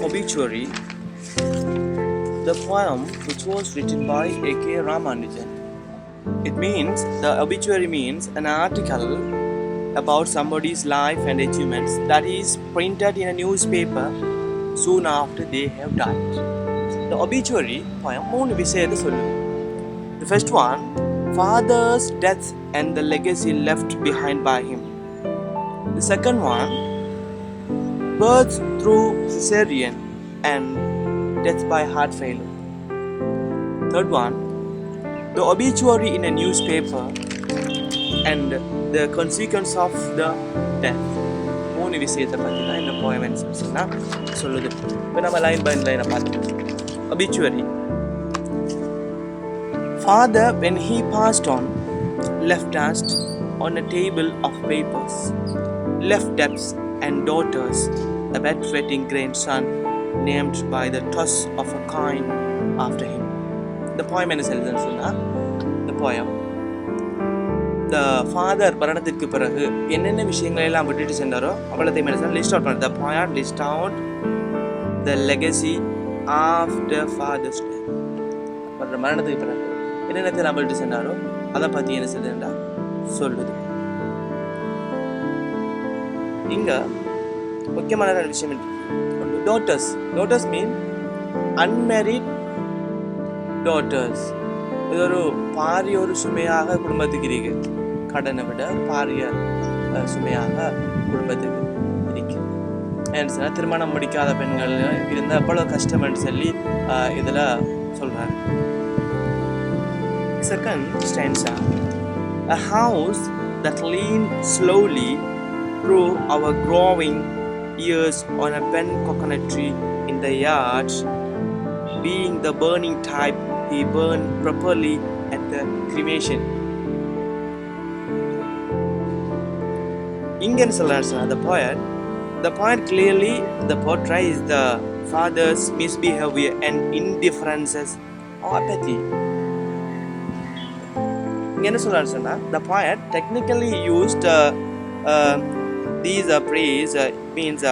Obituary, the poem which was written by A.K. Ramanujan. The obituary means an article about somebody's life and achievements that is printed in a newspaper soon after they have died. The obituary poem மூணு விஷயத்தை சொல்லுது. The first one, father's death and the legacy left behind by him. The second one, birth through cesarean and death by heart failure. Third one, the obituary in a newspaper and the consequence of the death. மூணு விஷயத்தை பற்றி தான் இந்த poem சொல்லுது. இப்போ நம்ம line by லைனை பார்த்து. Obituary. Father, when he passed on, left dust on a table of papers, left debts and daughters, a bedwetting grandson named by the toss of a coin after him. The poem என்ன சொல்லுதுன்னு சொன்னா, the poem, the father மரணத்திற்கு பிறகு என்னென்ன விஷயங்களை எல்லாம் விட்டுட்டு சென்றாரோ அவ்வளோத்தையும் என்ன லிஸ்ட் அவுட் பண்ணுறது. The poem list out the legacy after father's death. மரணத்துக்கு பிறகு என்னென்னத்தை நம்ம விட்டு சென்றாரோ அதை பற்றி என்ன சொல்லுதுண்டா சொல்லுது. இங்க முக்கியமான விஷயம் டாட்டர்ஸ் மீன் அன்மேரிட் டாட்டர்ஸ். இது ஒரு பாரிய ஒரு சுமையாக குடும்பத்துக்கு இருக்கு. கடனை விட பாரிய சுமையாக குடும்பத்துக்கு இருக்கு. ஏன்னா திருமணம் முடிக்காத பெண்கள் இருந்தால் எவ்வளோ கஷ்டம்னு சொல்லி இதில் சொல்கிறாங்க. Second stanza, a house that leaned slowly through our growing years on a bent coconut tree in the yard, being the burning type, he burned properly at the cremation. Indian Salarsa, the poet clearly portrays the father's misbehavior and indifferences or apathy. The poet technically used these praise means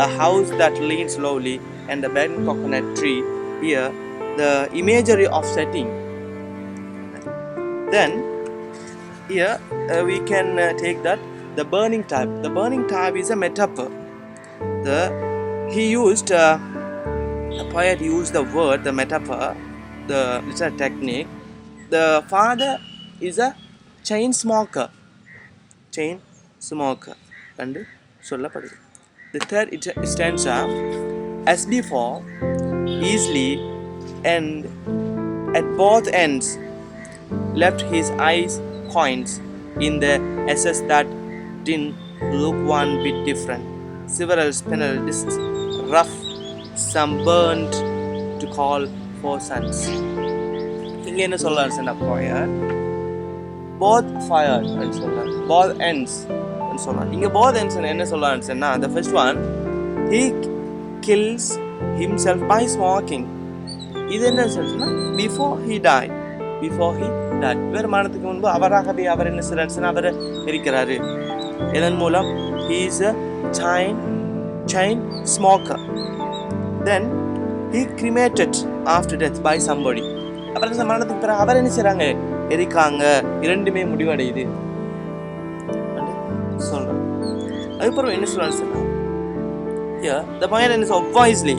a house that leans slowly and a bent coconut tree. Here the imagery of setting. Then here we can take that the burning type is a metaphor. The poet used the word, the metaphor, the literal technique. The father is a chain smoker and சொல்லப்படுது. The third stanza, as before, easily and at both ends left his eyes coins in the SS that didn't look one bit different. Several spinel discs, rough, some burnt to call for sons. இங்க என்ன சொல்றாருன்னா Boer both fired and சொல்றாரு, both ends and சொல்றாரு. இங்க both ends என்ன சொல்றாருன்னா, the first one, he kills himself by smoking. இது என்ன சொல்றதுன்னா before he died. வேறு மரணத்துக்கு முன்பு அவராகவே அவர் என்ன சொல்றாருன்னா அவர் இருக்கிறாரு. இதன் மூலம் he is a chain smoker. Then he cremated after death by somebody. அப்புறம் மரணத்துக்கு பிறகு அவர் என்ன செய்றாங்க, எரிக்காங்க. இரண்டுமே முடிவடையுது சொல்றாங்க. அதுக்கப்புறம் என்ன சொல்றாங்க சொன்னா, here the poet is obviously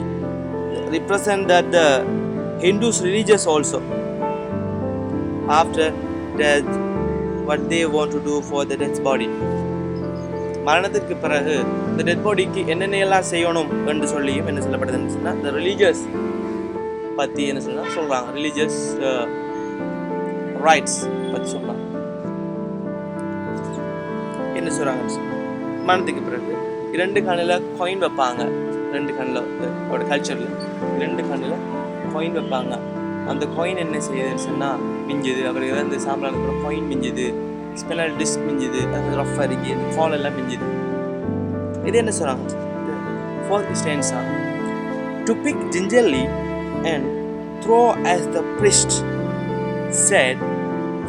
represent that the Hindus religious also after death what they want to do for the dead body. மரணத்துக்கு பிறகு இந்த டெட் பாடிக்கு என்னென்னலாம் செய்யணும் என்று சொல்லியும் என்ன சொல்லப்படுதுன்னு சொன்னா, the religious பற்றி என்ன சொல்கிறாங்க, ரிலீஜியஸ் ரைட்ஸ் பற்றி சொல்கிறாங்க. என்ன சொல்கிறாங்கன்னு சொன்னால், மரணத்துக்கு பிறகு 2 கண்ணில் காயின் வைப்பாங்க. 2 கண்ணில் அவரோட கல்ச்சரில் 2 கண்ணில் காயின் வைப்பாங்க. அந்த காயின் என்ன செய்யுதுன்னு சொன்னால் மிஞ்சுது. அவர் இறந்து சாம்பலான அப்புறம் காயின் மிஞ்சுது, ஸ்பெனல் டிஸ்க் மிஞ்சுது, அது ரஃப் அரிக்கி ஃபால் எல்லாம் மிஞ்சுது. இது என்ன சொல்கிறாங்க, fourth stanza, to pick gingerly and throw as the priest said,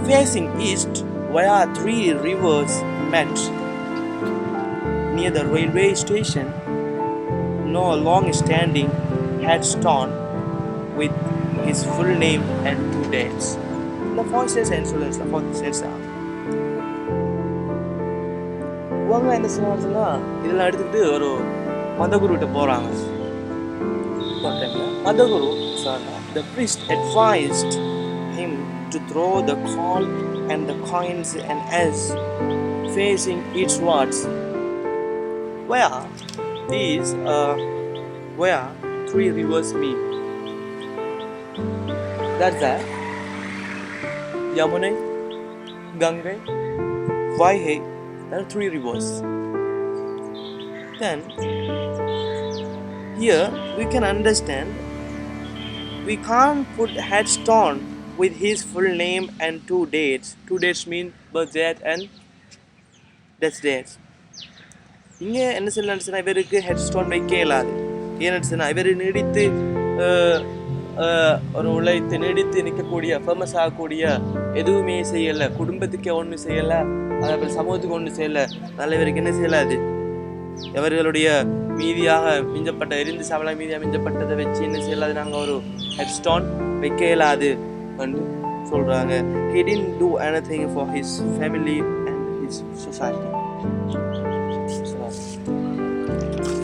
facing east where 3 rivers met near the railway station, no long-standing headstone with his full name and 2 dates. The voices and students of the sets are. இவங்க என்ன செய்வாங்கன்னா இதெல்லாம் எடுத்துக்கிட்டு ஒரு மதகுருகிட்ட போகிறாங்க. மதகுரு the priest advised him to throw the coal and the coins and as facing eastwards where these where 3 rivers meet. That's that Yamuna, Gangai, Vaihe. There are 3 rivers. Then here we can understand we can't put headstone with his full name and 2 dates. 2 dates mean birth date and death date. இங்கே என்ன சொல்லணும்னா இவருக்கு ஹெட்ஸ்டோன் வைக்க இயலாது. ஏன்னு இவர் நீடித்து ஒரு உழைத்து நீடித்து நிற்கக்கூடிய ஃபேமஸ் ஆகக்கூடிய எதுவுமே செய்யலை, குடும்பத்துக்கே ஒன்றும் செய்யலை, அதேபோல் சமூகத்துக்கு ஒன்றும் செய்யலை. அதனால் இவருக்கு என்ன செய்யலாது, எவர்களுடைய மீதியாக மிஞ்சப்பட்ட எரிந்து சாவலாக மீதியாக மிஞ்சப்பட்டதை வச்சு என்ன செய்யலாது, நாங்கள் ஒரு ஹெட்ஸ்டோன் வைக்க இயலாது என்று சொல்கிறாங்க. He didn't do anything for his family and his society.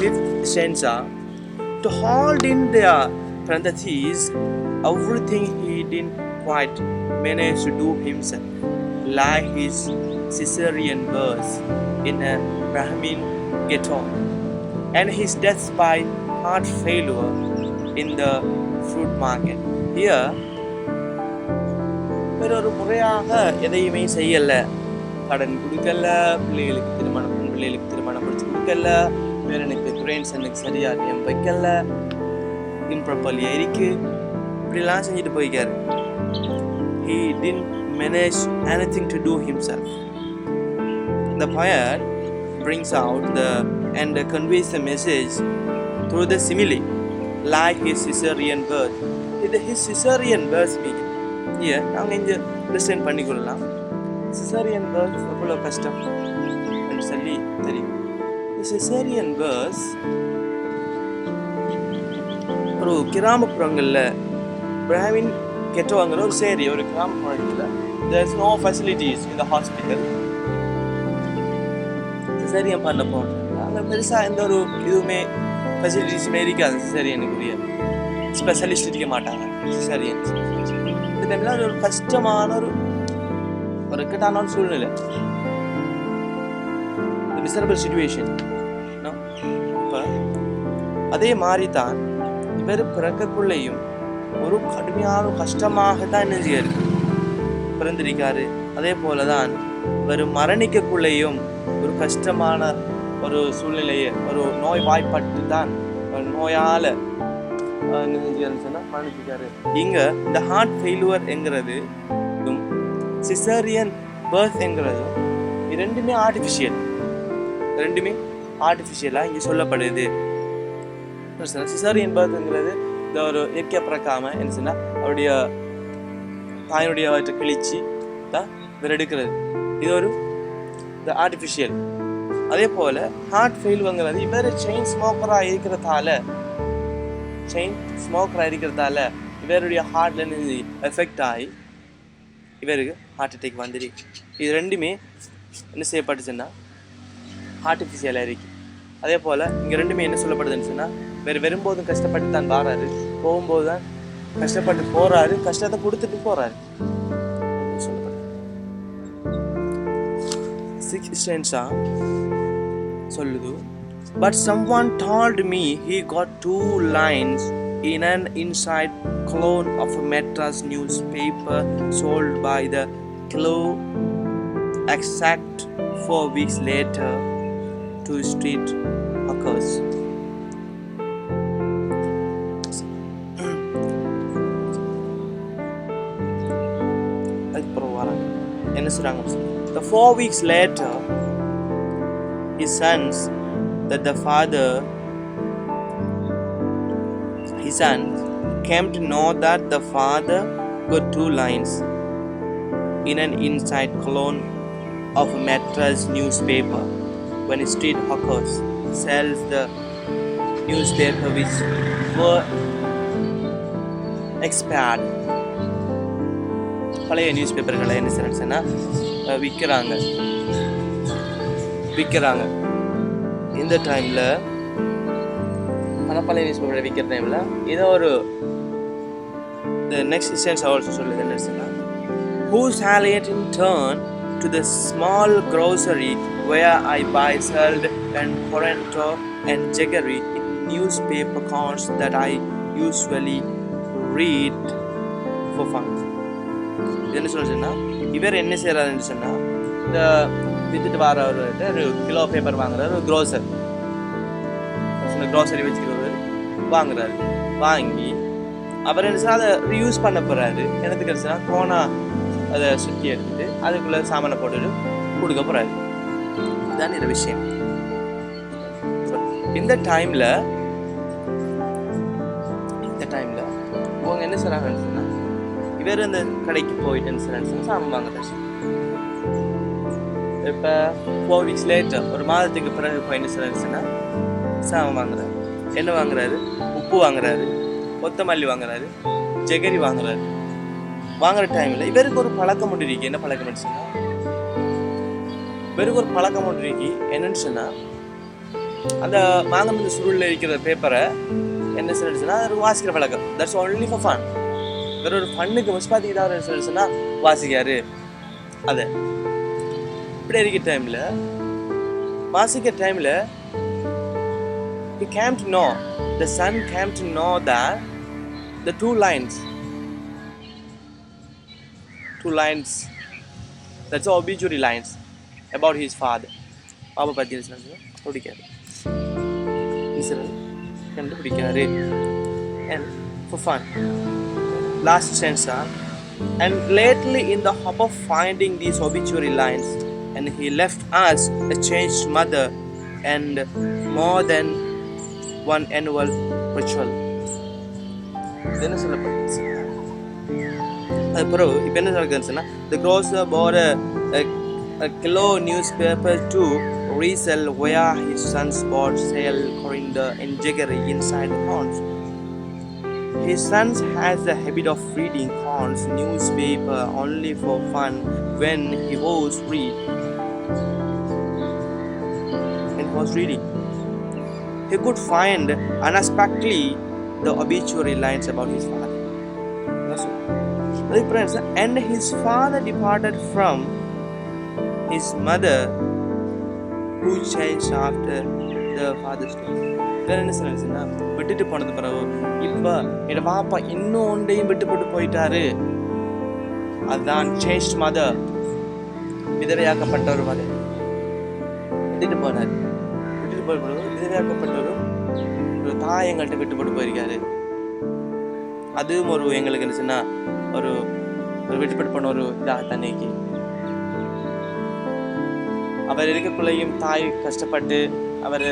Fifth stanza, to hold in their parentheses everything he didn't quite manage to do himself, like his Caesarean birth in a Brahmin ghetto and his death by heart failure in the fruit market. Here ஒரு முறையாக எதையுமே செய்யலை, கடன் கொடுக்கல, பிள்ளைகளுக்கு திருமணம் முடிச்சு கொடுக்கல, பேரனுக்கு கிராண்ட்சனுக்கு சரியாக நேம் வைக்கல, இம்ப்ராப்பர்லியா இருக்கு, இப்படிலாம் செஞ்சுட்டு போய்க்காரு. He didn't manage anything to do himself. The poet brings out and conveys the message through the simile, like his Caesarean birth. His Caesarean birth means here நாங்கள் இங்கே ப்ரெசென்ட் பண்ணிக்கொள்ளலாம். சிசேரியன் பர்த் எவ்வளோ கஷ்டம் என்று சொல்லி தெரியும். சிசேரியன் பர்த் ஒரு கிராமப்புறங்களில் பிராமின் கெட்டோங்கிற ஒரு சேரி ஒரு கிராமப்புறத்தில் there is no facilities in the hospital. Caesarean பண்ண போகிறாங்க, அங்கே பெருசாக எந்த ஒரு இதுவுமே ஃபெசிலிட்டிஸுமே இருக்காது. சிசேரியனுக்குரிய ஸ்பெஷலிஸ்ட் இருக்க மாட்டாங்க சிசேரியன். இந்த டைமில் அது ஒரு கஷ்டமான ஒரு இக்கட்டான ஒரு சூழ்நிலை, மிசரபிள் சிச்சுவேஷன். இப்போ அதே மாதிரி தான் இவர் பிறக்கக்குள்ளேயும் ஒரு கடுமையான கஷ்டமாக தான் என்ன செய்ய பிறந்திருக்காரு. அதே போல தான் இவர் மரணிக்கக்குள்ளேயும் ஒரு கஷ்டமான ஒரு சூழ்நிலையை ஒரு நோய் வாய்ப்பட்டு தான் நோயால் மரணிச்சிருக்காரு. இங்கே இந்த ஹார்ட் ஃபெயிலுவர் என்கிறது சிசேரியன் பர்த் என்கிறதும் ரெண்டுமே ஆர்டிஃபிஷியலாக இங்கே சொல்லப்படுது. சிசேரியன் பர்த்ங்கிறது இந்த ஒரு இயற்கை பிறக்காம என்ன சொன்னால் அவருடைய தாயினுடைய வயிற்றை கிழிச்சு தான் இவர் எடுக்கிறது, இது ஒரு இந்த ஆர்டிஃபிஷியல். அதே போல் ஹார்ட் ஃபெயிலுவங்கிறது இவர் செயின் ஸ்மோக்கராக இருக்கிறதால இவருடைய ஹார்ட்ல எஃபெக்ட் ஆகி இவருக்கு ஹார்ட் அட்டாக் வந்துடு. இது ரெண்டுமே என்ன செய்யப்பட்டுச்சுன்னா ஆர்டிஃபிஷியலாக இருக்கு. அதே போல் இங்கே ரெண்டுமே என்ன சொல்லப்படுதுன்னு சொன்னால் வரும்போதும் கஷ்டப்பட்டு தான் வாராரு, போகும்போது தான் கஷ்டப்பட்டு போகிறாரு, கஷ்டத்தை கொடுத்துட்டு போகிறாரு சொல்லப்படுது. 6th stanza சொல்லுது, but someone told me he got 2 lines in an inside column of a Madras newspaper sold by the kilo exact 4 weeks later to street hawkers. The 4 weeks later his sons came to know that the father got 2 lines in an inside column of a Madras newspaper when street hawkers sells the newspaper which were expired. பழைய news பேப்பர்களை என்ன செய்யணும்னா விற்கிறாங்க. இந்த டைமில் பழைய news பேப்பரை விற்கிற டைமில் ஏதோ ஒரு the next sentence also சொல்லுது என்ன சொன்னா, who shall yet in turn to the small grocery where I buy salt and porento and jaggery in newspaper accounts that I usually read for fun. இது என்ன சொல்லுச்சுன்னா, இவர் என்ன செய்யறாருன்னு சொன்னா, இந்த வித்துட்டு வரவர்கிட்ட ஒரு கிலோ பேப்பர் வாங்குறாரு, ஒரு க்ரோசரி வச்சுக்கிறவர் வாங்குறாரு. வாங்கி அவர் என்ன அதை ரியூஸ் பண்ண போறாரு. எனக்கு கிடைச்சுன்னா கோனா அதை சுற்றி எடுத்துட்டு அதுக்குள்ள சாமானை போட்டுட்டு கொடுக்க போறாரு. இதுதான் இந்த விஷயம். இந்த டைம்ல இவங்க என்ன செய்றாங்கன்னு சொன்னா, இவர் அந்த கடைக்கு போயிட்டு சாமான் வாங்குறாரு. இப்போ 4 weeks later, ஒரு மாதத்துக்கு பிறகு போய் என்ன செய்றாருன்னா சாமான் வாங்குறாரு. என்ன வாங்குறாரு? உப்பு வாங்குறாரு, கொத்தமல்லி வாங்குறாரு, ஜெகரி வாங்குறாரு. வாங்குற டைம்ல இவருக்கு ஒரு பழக்கம் ஒன்று இருக்கு. என்ன பழக்கம்னு சொன்னா, என்னன்னு சொன்னா, அந்த மாங்கம்பு சுருளில் இருக்கிற பேப்பரை என்ன சொல்லிச்சுன்னா அது வாசிக்கிற பழக்கம். That's only for fun. வேற ஒரு ஃபன்னுக்கு முஸ்பாத்திக்கு தான் சொல்லிச்சுன்னா வாசிக்காரு. அதை இப்படி இருக்கிற டைம்ல வாசிக்கிற டைம்ல he came to know, the son came to know that the two lines, that's obituary lines about his father. Baba பத்தி படிக்காரு, கண்டுபிடிக்காரு. And for fun, last stanza, and lately in the hope of finding these obituary lines, and he left us a changed mother and more than one annual ritual. என்ன சொல்லப்பட்டுச்சு? அதுக்கப்புறம் இப்போ என்ன சொல்லுதுன்னா, the grocer bought a kilo newspaper to resell where his sons bought sale coriander and jaggery inside the corns. His sons has the habit of reading corns newspaper only for fun when he was reading. He could find unexpectedly the obituary lines about his father. And his father departed from his mother who changed after the father's death. என்ன சொல்லுச்சுன்னா, விட்டுட்டு போனது பிறகு இப்ப என் பாப்பா இன்னும் ஒன்றையும் விட்டு போட்டு போயிட்டாரு. அதுதான் சேஞ்ச் மதர், விதவையாக்கப்பட்ட ஒரு மதர் விட்டுட்டு போனாரு. விதவையாக்கப்பட்ட ஒரு தாய் எங்கள்கிட்ட விட்டு போட்டு போயிருக்காரு. அதுவும் ஒரு எங்களுக்கு என்ன சொன்னா ஒரு விட்டுப்பட்டு போன ஒரு தன்னைக்கு அவர் இருக்கக்குள்ளையும் தாய் கஷ்டப்பட்டு அவர்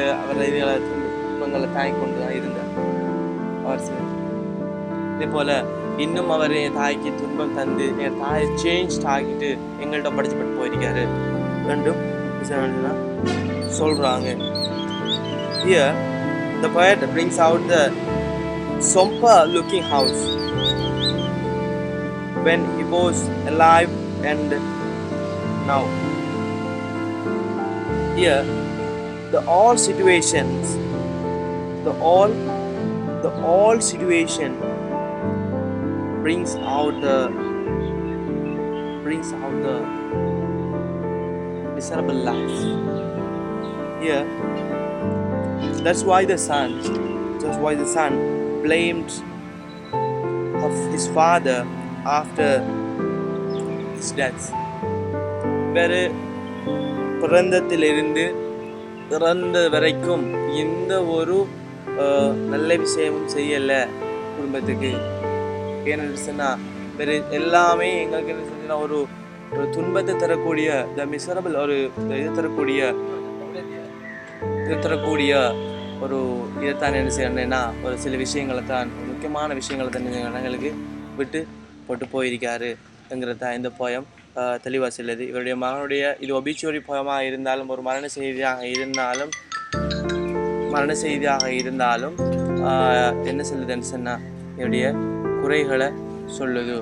துன்பங்களை தாய் கொண்டு தான் இருந்தார். அவர் இதே போல இன்னும் அவர் என் தாய்க்கு துன்பம் தந்து என் தாயை சேஞ்ச் ஆகிட்டு எங்கள்கிட்ட படிச்சுப்பட்டு போயிருக்காரு ரெண்டும் சொல்றாங்க. Here the poet brings out the somber looking house when he was alive and now. Here the all situation brings out the miserable life. Here that's why the son blamed of his father after his death. வேறு பிறந்தத்திலிருந்து இறந்த வரைக்கும் எந்த ஒரு நல்ல விஷயமும் செய்யலை குடும்பத்துக்கு. ஏன்னு சொன்னால் வேறு எல்லாமே எங்களுக்கு என்ன சொன்னா ஒரு துன்பத்தை தரக்கூடிய த மிசரபிள் ஒரு இது தரக்கூடிய ஒரு இதைத்தான் என்ன செய்யணும்னா ஒரு சில விஷயங்களை தான் முக்கியமான விஷயங்களை தான் எங்களுக்கு விட்டு போட்டு போயிருக்காருங்கிறது தான் இந்த போயம் தெளிவாக சொல்லுது. இவருடைய மகனுடைய இது ஒபிச்சுவரி போயமாக இருந்தாலும் ஒரு மரண செய்தியாக இருந்தாலும் மரண செய்தியாக இருந்தாலும் என்ன சொல்லுதுன்னு சொன்னால் என்னுடைய குறைகளை சொல்லுது.